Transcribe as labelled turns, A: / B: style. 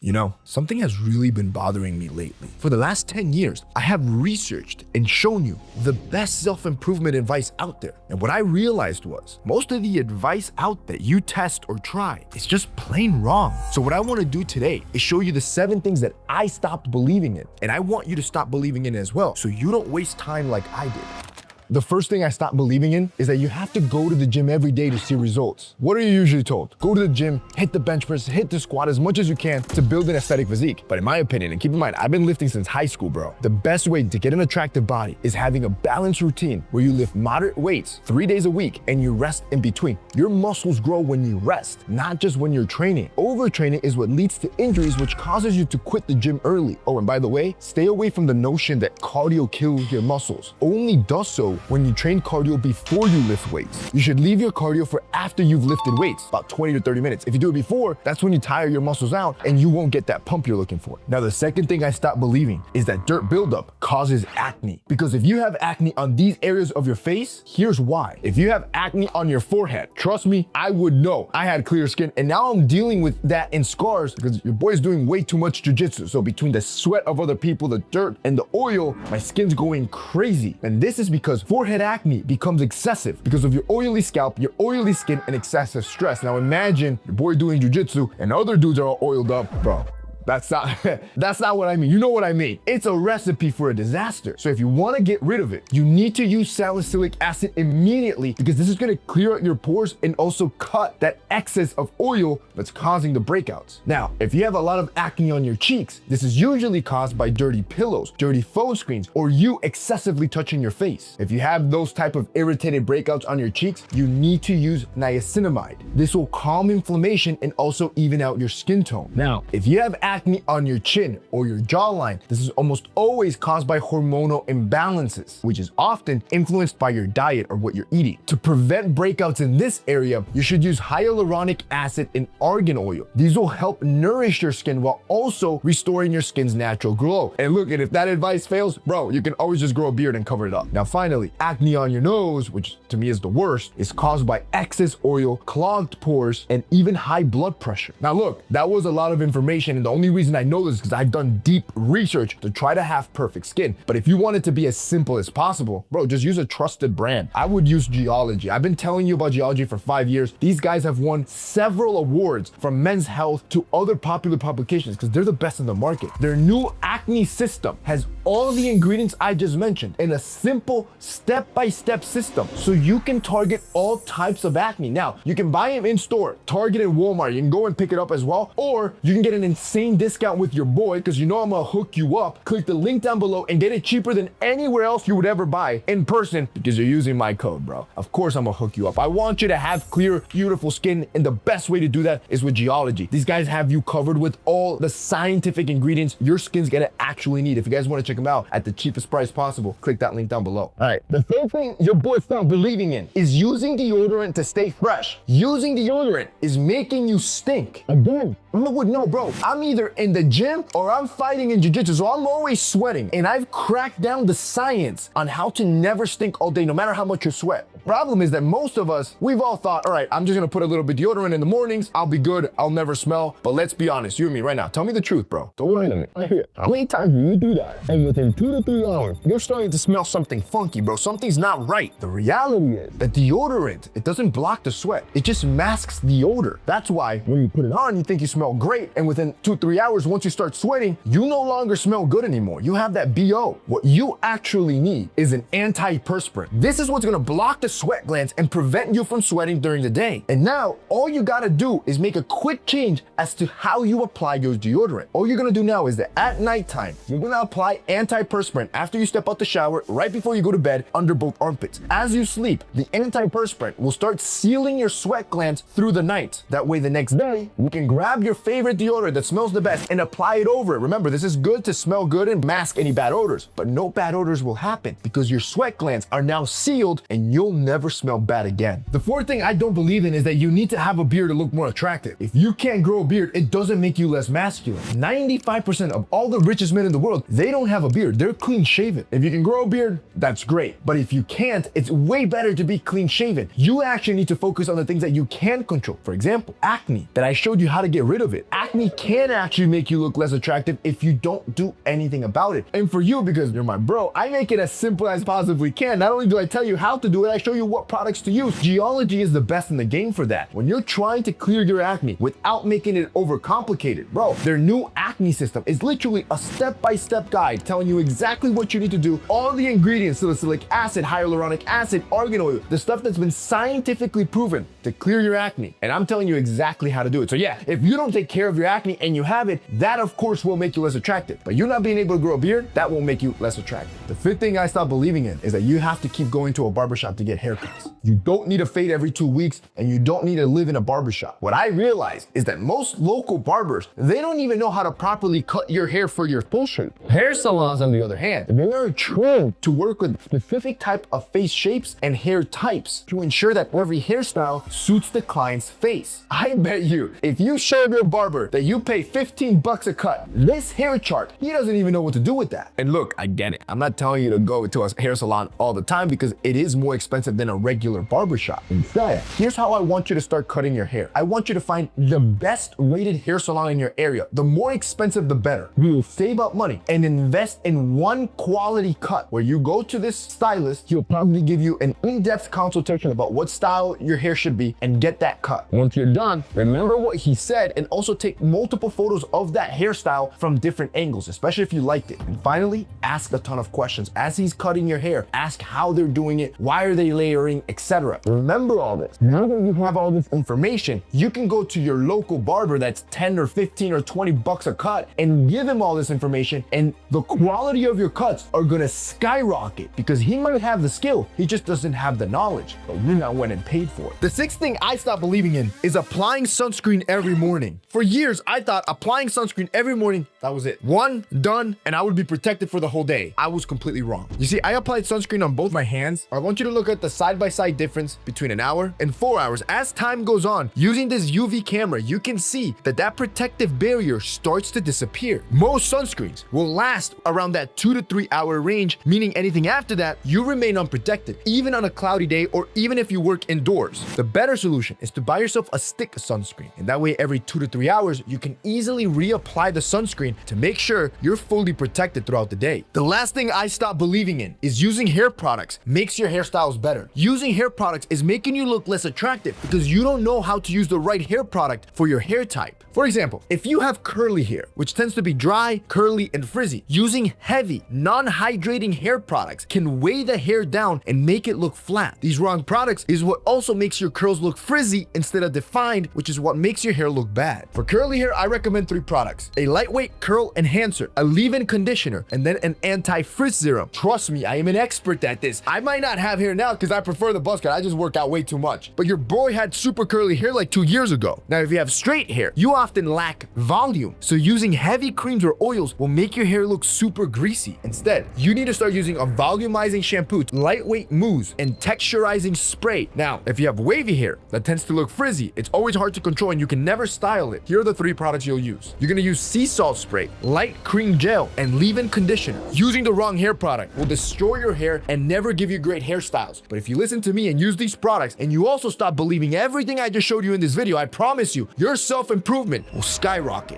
A: You know, something has really been bothering me lately. For the last 10 years, I have researched and shown you the best self-improvement advice out there. And what I realized was, most of the advice out that you test or try is just plain wrong. So what I want to do today is show you the 7 things that I stopped believing in. And I want you to stop believing in as well, so you don't waste time like I did. The first thing I stopped believing in is that you have to go to the gym every day to see results. What are you usually told? Go to the gym, hit the bench press, hit the squat as much as you can to build an aesthetic physique. But in my opinion, and keep in mind, I've been lifting since high school, bro. The best way to get an attractive body is having a balanced routine where you lift moderate weights 3 days a week and you rest in between. Your muscles grow when you rest, not just when you're training. Overtraining is what leads to injuries, which causes you to quit the gym early. Oh, and by the way, stay away from the notion that cardio kills your muscles. Only does so when you train cardio before you lift weights. You should leave your cardio for after you've lifted weights, about 20 to 30 minutes. If you do it before, that's when you tire your muscles out and you won't get that pump you're looking for. Now, the second thing I stopped believing is that dirt buildup causes acne. Because if you have acne on these areas of your face, here's why. If you have acne on your forehead, trust me, I would know. I had clear skin and now I'm dealing with that in scars because your boy's doing way too much jujitsu. So between the sweat of other people, the dirt, and the oil, my skin's going crazy. And this is because forehead acne becomes excessive because of your oily scalp, your oily skin, and excessive stress. Now imagine your boy doing jujitsu and other dudes are all oiled up, bro. That's not what I mean. You know what I mean. It's a recipe for a disaster. So if you want to get rid of it, you need to use salicylic acid immediately because this is going to clear out your pores and also cut that excess of oil that's causing the breakouts. Now, if you have a lot of acne on your cheeks, this is usually caused by dirty pillows, dirty phone screens, or you excessively touching your face. If you have those type of irritated breakouts on your cheeks, you need to use niacinamide. This will calm inflammation and also even out your skin tone. Now, if you have acne on your chin or your jawline, this is almost always caused by hormonal imbalances, which is often influenced by your diet or what you're eating. To prevent breakouts in this area, you should use hyaluronic acid and argan oil. These will help nourish your skin while also restoring your skin's natural glow. And look, and if that advice fails, bro, you can always just grow a beard and cover it up. Now, finally, acne on your nose, which to me is the worst, is caused by excess oil, clogged pores, and even high blood pressure. Now, look, that was a lot of information, and the only reason I know this is because I've done deep research to try to have perfect skin. But if you want it to be as simple as possible, bro, just use a trusted brand. I would use Geology. I've been telling you about Geology for 5 years. These guys have won several awards from Men's Health to other popular publications because they're the best in the market. Their new acne system has all the ingredients I just mentioned in a simple step-by-step system so you can target all types of acne. Now, you can buy them in store, Target and Walmart. You can go and pick it up as well, or you can get an insane discount with your boy because you know I'm gonna hook you up. Click the link down below and get it cheaper than anywhere else you would ever buy in person because you're using my code, bro. Of course I'm gonna hook you up. I want you to have clear, beautiful skin, and the best way to do that is with Geology. These guys have you covered with all the scientific ingredients your skin's gonna actually need. If you guys want to check them out at the cheapest price possible, click that link down below. All right, the third thing your boy stopped believing in is using deodorant to stay fresh. Using deodorant is making you stink. Again, no, bro, I'm either in the gym or I'm fighting in jiu-jitsu, so I'm always sweating. And I've cracked down the science on how to never stink all day, no matter how much you sweat. Problem is that most of us, we've all thought, all right, I'm just gonna put a little bit deodorant in the mornings, I'll be good, I'll never smell. But let's be honest, you and me right now, tell me the truth, bro. So wait a minute, right here. How many times do you do that? And within 2 to 3 hours, you're starting to smell something funky, bro. Something's not right. The reality is that deodorant, it doesn't block the sweat. It just masks the odor. That's why when you put it on, you think you smell great. And within 2-3 hours, once you start sweating, you no longer smell good anymore. You have that BO. What you actually need is an antiperspirant. This is what's gonna block the sweat glands and prevent you from sweating during the day. And now all you gotta do is make a quick change as to how you apply your deodorant. All you're gonna do now is that at nighttime, you're gonna apply antiperspirant after you step out the shower, right before you go to bed, under both armpits. As you sleep, the antiperspirant will start sealing your sweat glands through the night. That way the next day, you can grab your favorite deodorant that smells the best and apply it over it. Remember, this is good to smell good and mask any bad odors, but no bad odors will happen because your sweat glands are now sealed and you'll never smell bad again. The fourth thing I don't believe in is that you need to have a beard to look more attractive. If you can't grow a beard, it doesn't make you less masculine. 95% of all the richest men in the world, they don't have a beard. They're clean shaven. If you can grow a beard, that's great. But if you can't, it's way better to be clean shaven. You actually need to focus on the things that you can control. For example, acne, that I showed you how to get rid of of it. Acne can actually make you look less attractive if you don't do anything about it. And for you, because you're my bro, I make it as simple as possibly can. Not only do I tell you how to do it, I show you what products to use. Geology is the best in the game for that. When you're trying to clear your acne without making it overcomplicated, bro, their new acne system is literally a step-by-step guide telling you exactly what you need to do, all the ingredients, salicylic acid, hyaluronic acid, argan oil, the stuff that's been scientifically proven to clear your acne. And I'm telling you exactly how to do it. So yeah, if you don't take care of your acne and you have it, that of course will make you less attractive. But you not being able to grow a beard, that won't make you less attractive. The fifth thing I stopped believing in is that you have to keep going to a barbershop to get haircuts. You don't need a fade every 2 weeks, and you don't need to live in a barbershop. What I realized is that most local barbers, they don't even know how to properly cut your hair for your full shape. Hair salons, on the other hand, they are trained to work with specific type of face shapes and hair types to ensure that every hairstyle suits the client's face. I bet you, if you showed your barber that you pay 15 bucks a cut, this hair chart, he doesn't even know what to do with that. And look, I get it. I'm not telling you to go to a hair salon all the time because it is more expensive than a regular barbershop. Instead, here's how I want you to start cutting your hair. I want you to find the best rated hair salon in your area. The more expensive, the better. You'll save up money and invest in one quality cut where you go to this stylist. He'll probably give you an in-depth consultation about what style your hair should be and get that cut. Once you're done, remember what he said and also take multiple photos of that hairstyle from different angles, especially if you liked it. And finally, ask a ton of questions. As he's cutting your hair, ask how they're doing it, why are they layering, etc. Remember all this. Now that you have all this information, you can go to your local barber that's 10 or 15 or 20 bucks a cut and give him all this information, and the quality of your cuts are gonna skyrocket because he might have the skill, he just doesn't have the knowledge, but you now went and paid for it. The sixth thing I stopped believing in is applying sunscreen every morning. For years, I thought applying sunscreen every morning, that was it. One, done, and I would be protected for the whole day. I was completely wrong. You see, I applied sunscreen on both my hands. I want you to look at the side-by-side difference between an hour and 4 hours. As time goes on, using this UV camera, you can see that that protective barrier starts to disappear. Most sunscreens will last around that 2 to 3 hour range, meaning anything after that, you remain unprotected, even on a cloudy day or even if you work indoors. The better solution is to buy yourself a stick sunscreen, and that way every 2 to 3 hours, you can easily reapply the sunscreen to make sure you're fully protected throughout the day. The last thing I stopped believing in is using hair products makes your hairstyles better. Using hair products is making you look less attractive because you don't know how to use the right hair product for your hair type. For example, if you have curly hair, which tends to be dry, curly, and frizzy, using heavy, non-hydrating hair products can weigh the hair down and make it look flat. These wrong products is what also makes your curls look frizzy instead of defined, which is what makes your hair look bad. For curly hair, I recommend 3 products: a lightweight curl enhancer, a leave-in conditioner, and then an anti-frizz serum. Trust me, I am an expert at this. I might not have hair now because I prefer the buzz cut. I just work out way too much. But your boy had super curly hair like 2 years ago. Now, if you have straight hair, you often lack volume. So using heavy creams or oils will make your hair look super greasy. Instead, you need to start using a volumizing shampoo, lightweight mousse, and texturizing spray. Now, if you have wavy hair that tends to look frizzy, it's always hard to control and you can never style it. Here are the 3 products you'll use. You're gonna use sea salt spray, light cream gel, and leave-in conditioner. Using the wrong hair product will destroy your hair and never give you great hairstyles. But if you listen to me and use these products and you also stop believing everything I just showed you in this video, I promise you, your self-improvement will skyrocket.